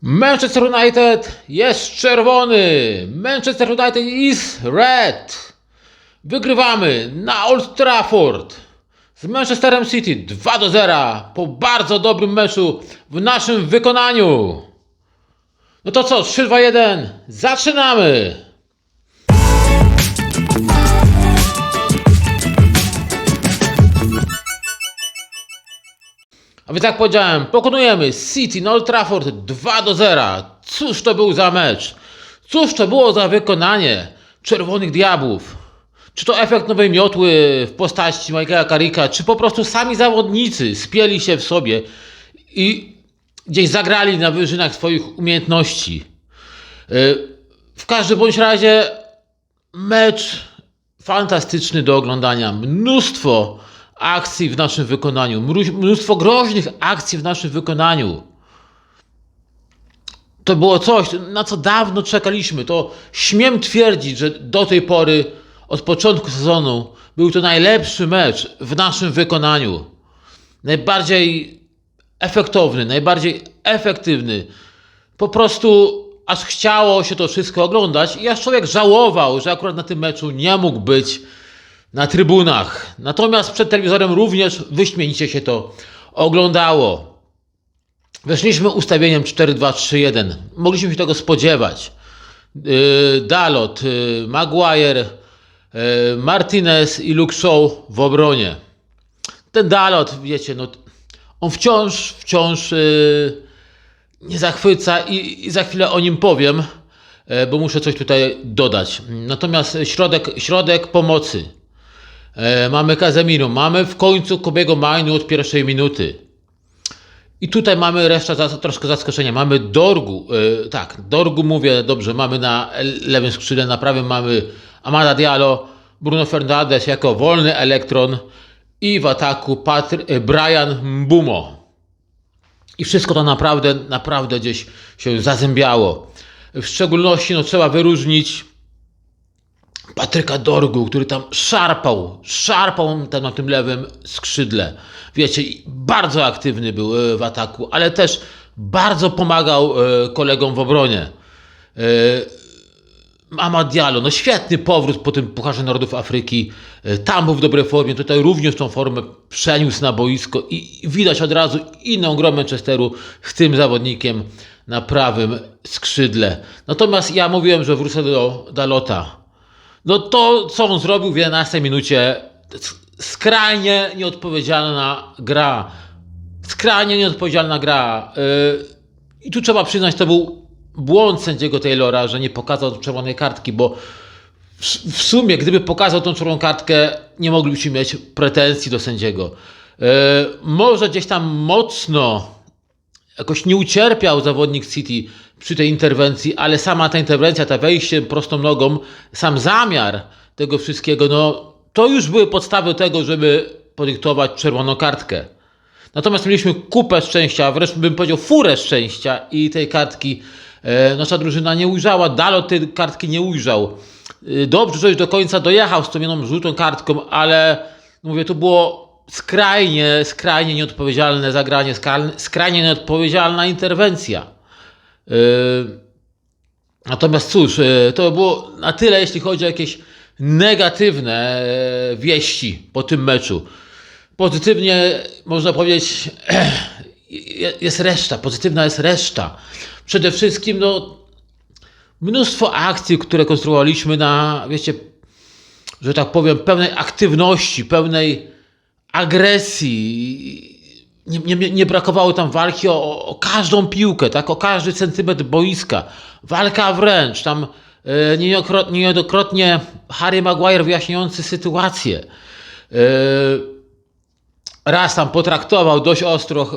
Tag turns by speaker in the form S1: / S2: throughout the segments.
S1: Manchester United jest czerwony. Manchester United is red. Wygrywamy na Old Trafford z Manchesterem City 2-0 po bardzo dobrym meczu w naszym wykonaniu. No to co, 3-2-1, zaczynamy! A więc jak powiedziałem, pokonujemy City na Old Trafford 2-0. Cóż to był za mecz? Cóż to było za wykonanie Czerwonych Diabłów? Czy to efekt nowej miotły w postaci Michaela Carricka, czy po prostu sami zawodnicy spieli się w sobie i gdzieś zagrali na wyżynach swoich umiejętności? W każdym bądź razie mecz fantastyczny do oglądania. Mnóstwo akcji w naszym wykonaniu. Mnóstwo groźnych akcji w naszym wykonaniu. To było coś, na co dawno czekaliśmy. To śmiem twierdzić, że do tej pory, od początku sezonu, był to najlepszy mecz w naszym wykonaniu. Najbardziej efektowny, najbardziej efektywny. Po prostu aż chciało się to wszystko oglądać i aż człowiek żałował, że akurat na tym meczu nie mógł być na trybunach. Natomiast przed telewizorem również wyśmienicie się to oglądało. Weszliśmy ustawieniem 4-2-3-1. Mogliśmy się tego spodziewać. Dalot, Maguire, Martinez i Luke Shaw w obronie. Ten Dalot, wiecie, no, on wciąż nie zachwyca i za chwilę o nim powiem, bo muszę coś tutaj dodać. Natomiast środek pomocy. Mamy Casemiro, mamy w końcu Kobiego Mainu od pierwszej minuty. I tutaj mamy resztę troszkę zaskoczenia. Mamy Dorgu, Dorgu mówię dobrze, mamy na lewym skrzydle, na prawym mamy Amada Diallo, Bruno Fernandes jako wolny elektron i w ataku Bryan Mbeumo. I wszystko to naprawdę gdzieś się zazębiało. W szczególności trzeba wyróżnić Patryka Dorgu, który tam szarpał tam na tym lewym skrzydle. Wiecie, bardzo aktywny był w ataku, ale też bardzo pomagał kolegom w obronie. Amad Diallo, no świetny powrót po tym Pucharze Narodów Afryki. Tam był w dobrej formie, tutaj również tą formę przeniósł na boisko i widać od razu inną grę Manchesteru z tym zawodnikiem na prawym skrzydle. Natomiast ja mówiłem, że wrócę do Dalota. No to, co on zrobił w 11 minucie, skrajnie nieodpowiedzialna gra. Skrajnie nieodpowiedzialna gra. I tu trzeba przyznać, to był błąd sędziego Taylora, że nie pokazał czerwonej kartki, bo w sumie, gdyby pokazał tą czerwoną kartkę, nie moglibyśmy mieć pretensji do sędziego. Może gdzieś tam mocno jakoś nie ucierpiał zawodnik City przy tej interwencji, ale sama ta interwencja, to wejście prostą nogą, sam zamiar tego wszystkiego, no to już były podstawy tego, żeby podyktować czerwoną kartkę. Natomiast mieliśmy kupę szczęścia, wręcz bym powiedział furę szczęścia i tej kartki nasza drużyna nie ujrzała, Dalot tej kartki nie ujrzał. Dobrze, że już do końca dojechał z tą jedną żółtą kartką, ale mówię, to było skrajnie nieodpowiedzialne zagranie, skrajnie nieodpowiedzialna interwencja. Natomiast cóż, to było na tyle, jeśli chodzi o jakieś negatywne wieści po tym meczu. Pozytywnie można powiedzieć, jest reszta, pozytywna jest reszta. Przede wszystkim no, mnóstwo akcji, które konstruowaliśmy na, wiecie, że tak powiem, pełnej aktywności, pełnej agresji. Nie brakowało tam walki o każdą piłkę, tak? O każdy centymetr boiska. Walka wręcz. Tam niejednokrotnie Harry Maguire wyjaśniający sytuację. Raz tam potraktował dość ostro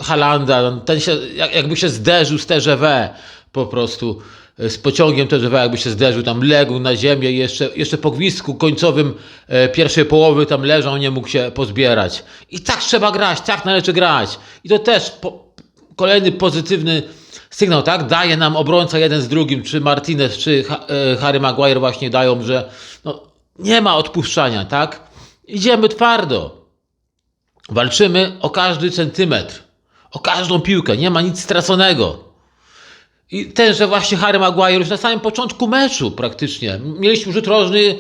S1: Haalanda. Ten się, jakby się zderzył z TGV po prostu. Z pociągiem TGV jakby się zderzył, tam legł na ziemię i jeszcze po gwizdku końcowym pierwszej połowy tam leżał, nie mógł się pozbierać. I tak trzeba grać, tak należy grać. I to też kolejny pozytywny sygnał, tak? Daje nam obrońca jeden z drugim, czy Martinez, czy Harry Maguire właśnie dają, że no, nie ma odpuszczania, tak? Idziemy twardo. Walczymy o każdy centymetr, o każdą piłkę, nie ma nic straconego. I tenże właśnie Harry Maguire już na samym początku meczu praktycznie. Mieliśmy rzut rożny,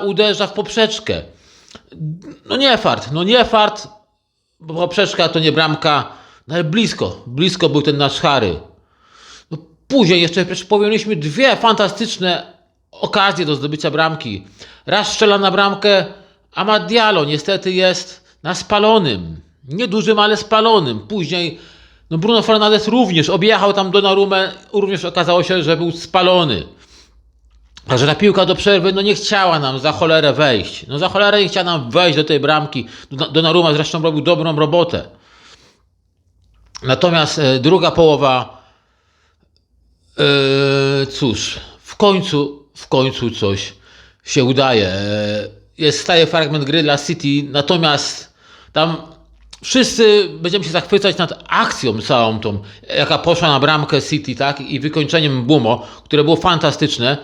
S1: uderza w poprzeczkę. No nie fart, bo poprzeczka to nie bramka, no ale blisko był ten nasz Harry. No później jeszcze powinniśmy dwie fantastyczne okazje do zdobycia bramki. Raz strzela na bramkę Amad Diallo, niestety jest na spalonym. Niedużym, ale spalonym. Później no Bruno Fernandes również objechał tam Donnarummę, również okazało się, że był spalony. Także ta piłka do przerwy no nie chciała nam za cholerę wejść. No za cholerę nie chciała nam wejść do tej bramki. Donnarumma zresztą robił dobrą robotę. Natomiast druga połowa, cóż, w końcu coś się udaje. Staje fragment gry dla City, natomiast tam wszyscy będziemy się zachwycać nad akcją całą tą, jaka poszła na bramkę City, tak? I wykończeniem Mbumo, które było fantastyczne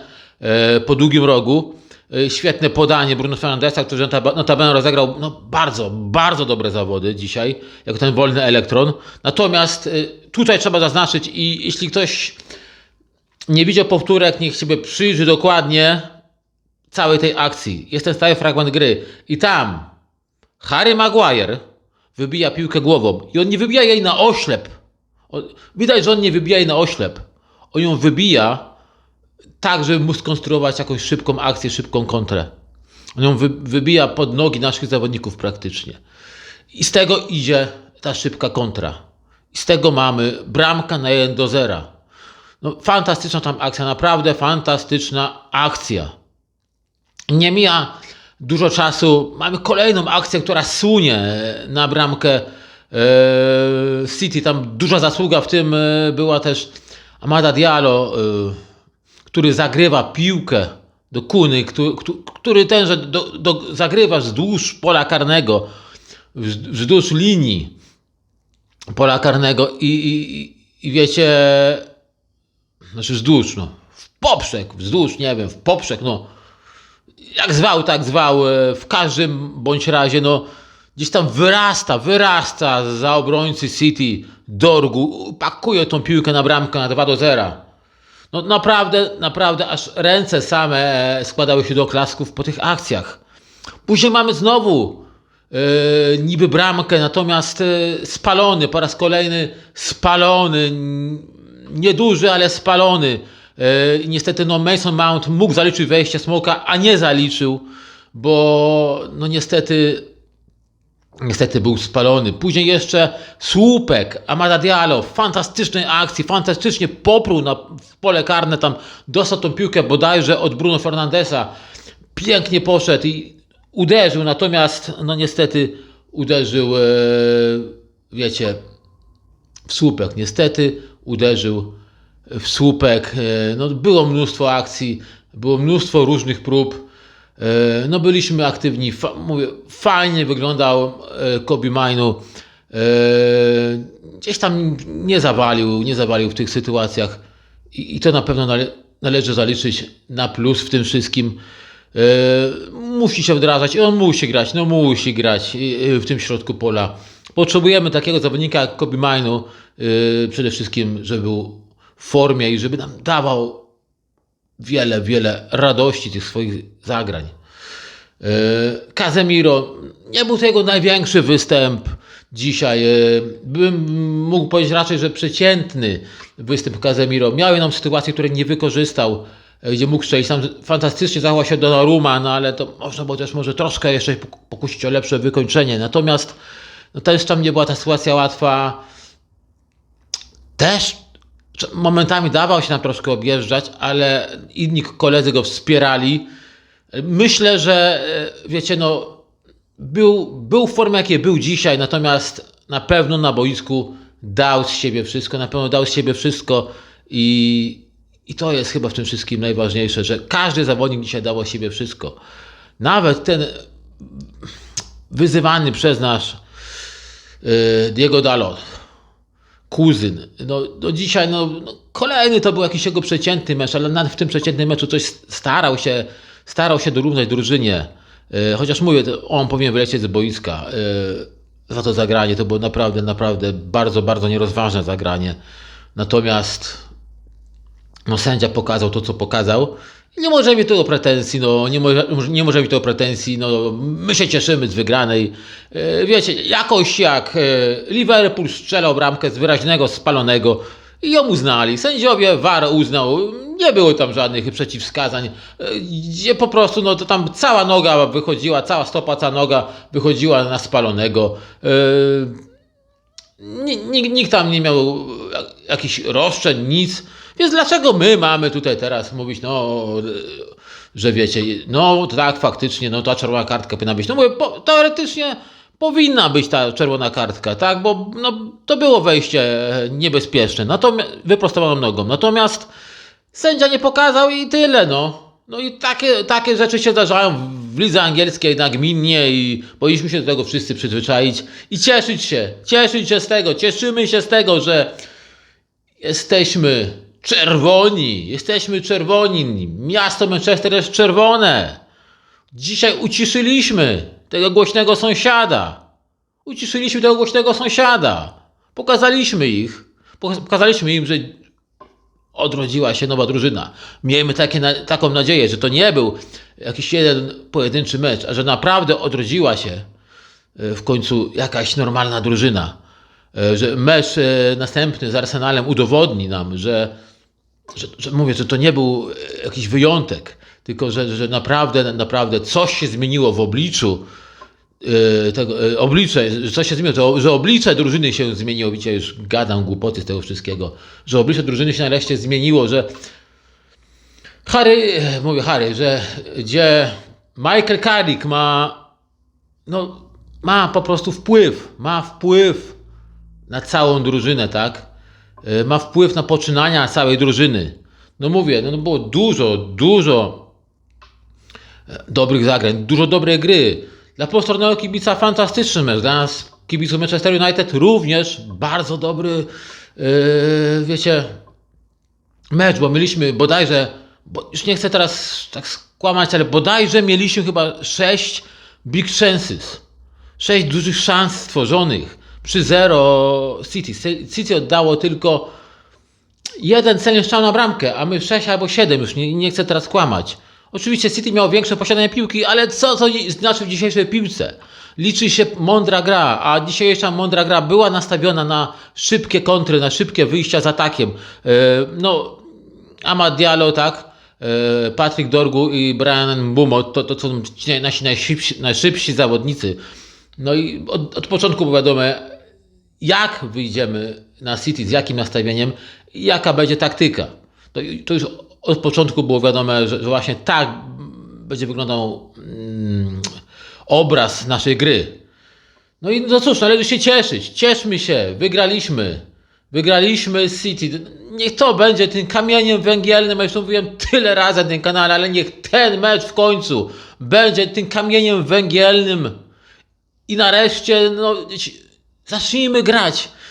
S1: po długim rogu. Świetne podanie Bruno Fernandesa, który notabene rozegrał no, bardzo dobre zawody dzisiaj, jako ten wolny elektron. Natomiast tutaj trzeba zaznaczyć i jeśli ktoś nie widział powtórek, niech sobie przyjrzy dokładnie całej tej akcji. Jest ten stały fragment gry i tam Harry Maguire wybija piłkę głową i on nie wybija jej na oślep. Widać, że on nie wybija jej na oślep. On ją wybija tak, żeby móc skonstruować jakąś szybką akcję, szybką kontrę. On ją wybija pod nogi naszych zawodników praktycznie. I z tego idzie ta szybka kontra. I z tego mamy bramka na 1-0. No, fantastyczna tam akcja, naprawdę fantastyczna akcja. Nie mija dużo czasu, mamy kolejną akcję, która sunie na bramkę City. Tam duża zasługa w tym była też Amada Diallo, który zagrywa piłkę do Kuny, który tenże zagrywa wzdłuż pola karnego, wzdłuż linii pola karnego i wiecie, znaczy wzdłuż, no, w poprzek, wzdłuż, nie wiem, w poprzek, no, jak zwał, tak zwał, w każdym bądź razie, no, gdzieś tam wyrasta za obrońcy City Dorgu, pakuje tą piłkę na bramkę na 2-0. No naprawdę aż ręce same składały się do oklasków po tych akcjach. Później mamy znowu niby bramkę, natomiast spalony, po raz kolejny spalony, nieduży, ale spalony. Niestety no Mason Mount mógł zaliczyć wejście Smoka, a nie zaliczył, bo no niestety był spalony. Później jeszcze słupek Amada Diallo w fantastycznej akcji, fantastycznie popruł w pole karne, tam dostał tą piłkę bodajże od Bruno Fernandesa, pięknie poszedł i uderzył, natomiast no niestety uderzył, wiecie, w słupek. Niestety uderzył w słupek. No, było mnóstwo akcji, było mnóstwo różnych prób. No byliśmy aktywni, mówię, fajnie wyglądał Kobbie Mainoo. Gdzieś tam nie zawalił w tych sytuacjach i to na pewno należy zaliczyć na plus w tym wszystkim. Musi się wdrażać i on musi grać w tym środku pola. Potrzebujemy takiego zawodnika jak Kobbie Mainoo, przede wszystkim, żeby był w formie i żeby nam dawał wiele radości tych swoich zagrań. Casemiro, nie był to jego największy występ dzisiaj. Bym mógł powiedzieć raczej, że przeciętny występ Casemiro. Miał jedną sytuację, której nie wykorzystał, gdzie mógł strzelić. Tam fantastycznie zachował się Donnarumma, no ale to można było też może troszkę jeszcze pokusić o lepsze wykończenie. Natomiast no też tam nie była ta sytuacja łatwa. Też momentami dawał się nam troszkę objeżdżać, ale inni koledzy go wspierali. Myślę, że wiecie, no był w formie, jakiej był dzisiaj, natomiast na pewno na boisku dał z siebie wszystko i to jest chyba w tym wszystkim najważniejsze, że każdy zawodnik dzisiaj dał z siebie wszystko. Nawet ten wyzywany przez nas Diego Dalot, kuzyn. No dzisiaj kolejny to był jakiś jego przeciętny mecz, ale nawet w tym przeciętnym meczu coś starał się dorównać drużynie. Chociaż mówię, on powinien wylecieć z boiska za to zagranie. To było naprawdę bardzo nierozważne zagranie. Natomiast no sędzia pokazał to, co pokazał. Nie może mieć tego pretensji, no nie może mieć tego pretensji, no my się cieszymy z wygranej. Wiecie, jakoś jak Liverpool strzelał bramkę z wyraźnego spalonego i ją uznali. Sędziowie, VAR uznał, nie było tam żadnych przeciwwskazań, gdzie po prostu, no to tam cała noga wychodziła, cała stopa, cała noga wychodziła na spalonego. Nikt tam nie miał jakichś roszczeń, nic. Więc dlaczego my mamy tutaj teraz mówić, no, że wiecie, no tak, faktycznie, no ta czerwona kartka powinna być. No mówię, teoretycznie powinna być ta czerwona kartka, tak, bo no, to było wejście niebezpieczne, wyprostowaną nogą. Natomiast sędzia nie pokazał i tyle, no. No i takie rzeczy się zdarzają w lidze angielskiej nagminnie i powinniśmy się do tego wszyscy przyzwyczaić i cieszyć się z tego, cieszymy się z tego, że jesteśmy czerwoni, miasto Manchester jest czerwone. Dzisiaj uciszyliśmy tego głośnego sąsiada. Pokazaliśmy im, że odrodziła się nowa drużyna. Miejmy taką nadzieję, że to nie był jakiś jeden pojedynczy mecz, a że naprawdę odrodziła się w końcu jakaś normalna drużyna. Że mecz następny z Arsenalem udowodni nam, że mówię, że to nie był jakiś wyjątek, tylko że naprawdę coś się zmieniło w obliczu coś się zmieniło, że oblicze drużyny się zmieniło, widzicie, już gadam głupoty z tego wszystkiego, że oblicze drużyny się nareszcie zmieniło, że Harry, że gdzie Michael Carrick ma po prostu wpływ na całą drużynę, tak? Ma wpływ na poczynania całej drużyny. No mówię, no było dużo dobrych zagrań, dużo dobrej gry. Dla postronnego kibica fantastyczny mecz. Dla nas, kibiców Manchester United, również bardzo dobry, wiecie, mecz, bo mieliśmy bodajże, już nie chcę teraz tak skłamać, ale bodajże mieliśmy chyba 6 big chances. 6 dużych szans stworzonych przy 0 City. City oddało tylko jeden celny strzał na bramkę, a my 6 albo 7, już nie chcę teraz kłamać. Oczywiście City miało większe posiadanie piłki, ale co to znaczy w dzisiejszej piłce? Liczy się mądra gra, a dzisiejsza mądra gra była nastawiona na szybkie kontry, na szybkie wyjścia z atakiem. Amad Diallo, tak? Patryk Dorgu i Brian Mbumo, to są nasi najszybsi zawodnicy. No i od początku było wiadomo, jak wyjdziemy na City, z jakim nastawieniem, jaka będzie taktyka. To już od początku było wiadomo, że właśnie tak będzie wyglądał obraz naszej gry. No i no cóż, należy się cieszyć. Cieszmy się, wygraliśmy City. Niech to będzie tym kamieniem węgielnym, ja już to mówiłem tyle razy na tym kanale, ale niech ten mecz w końcu będzie tym kamieniem węgielnym i nareszcie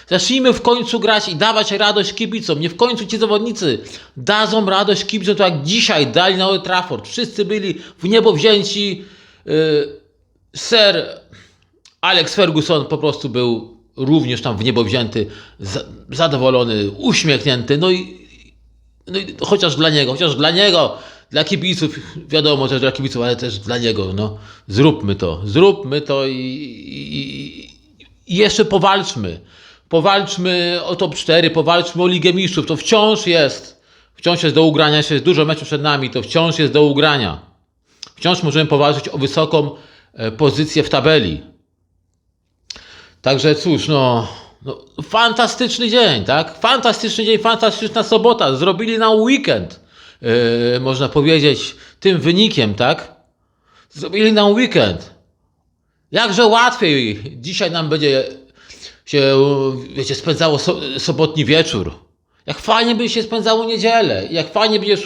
S1: zacznijmy w końcu grać i dawać radość kibicom. Nie w końcu ci zawodnicy dadzą radość kibicom, to jak dzisiaj dali na Old Trafford. Wszyscy byli w niebo wzięci. Sir Alex Ferguson po prostu był również tam w niebo wzięty, zadowolony, uśmiechnięty. No i chociaż dla niego, dla kibiców, wiadomo też dla kibiców, ale też dla niego, no zróbmy to i jeszcze powalczmy o top 4, powalczmy o Ligę Mistrzów, to wciąż jest do ugrania, jeszcze jest dużo meczów przed nami, to wciąż jest do ugrania. Wciąż możemy powalczyć o wysoką pozycję w tabeli. Także cóż, fantastyczny dzień, tak? Fantastyczny dzień, fantastyczna sobota. Zrobili nam weekend, można powiedzieć, tym wynikiem, tak? Zrobili nam weekend. Jakże łatwiej dzisiaj nam będzie się, wiecie, spędzało sobotni wieczór. Jak fajnie by się spędzało niedzielę. Jak fajnie będzie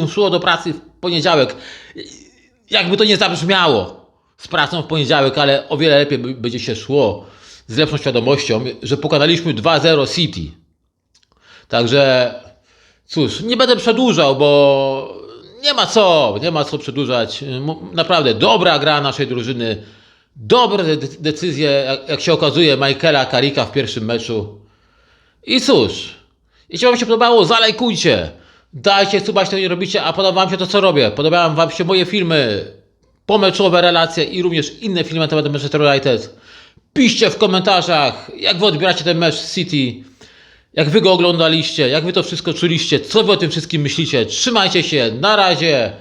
S1: szło do pracy w poniedziałek. Jakby to nie zabrzmiało z pracą w poniedziałek, ale o wiele lepiej będzie się szło z lepszą świadomością, że pokonaliśmy 2-0 City. Także cóż, nie będę przedłużał, bo nie ma co przedłużać. Naprawdę dobra gra naszej drużyny, dobre decyzje, jak się okazuje, Michaela Carricka w pierwszym meczu. I cóż, jeśli wam się podobało, zalajkujcie, Dajcie suba, jeśli to nie robicie, a podoba wam się to, co robię. Podobają wam się moje filmy, pomeczowe relacje i również inne filmy na temat Manchester United. Piszcie w komentarzach, jak wy odbieracie ten mecz z City, jak wy go oglądaliście, jak wy to wszystko czuliście, co wy o tym wszystkim myślicie. Trzymajcie się, na razie,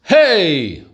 S1: hej!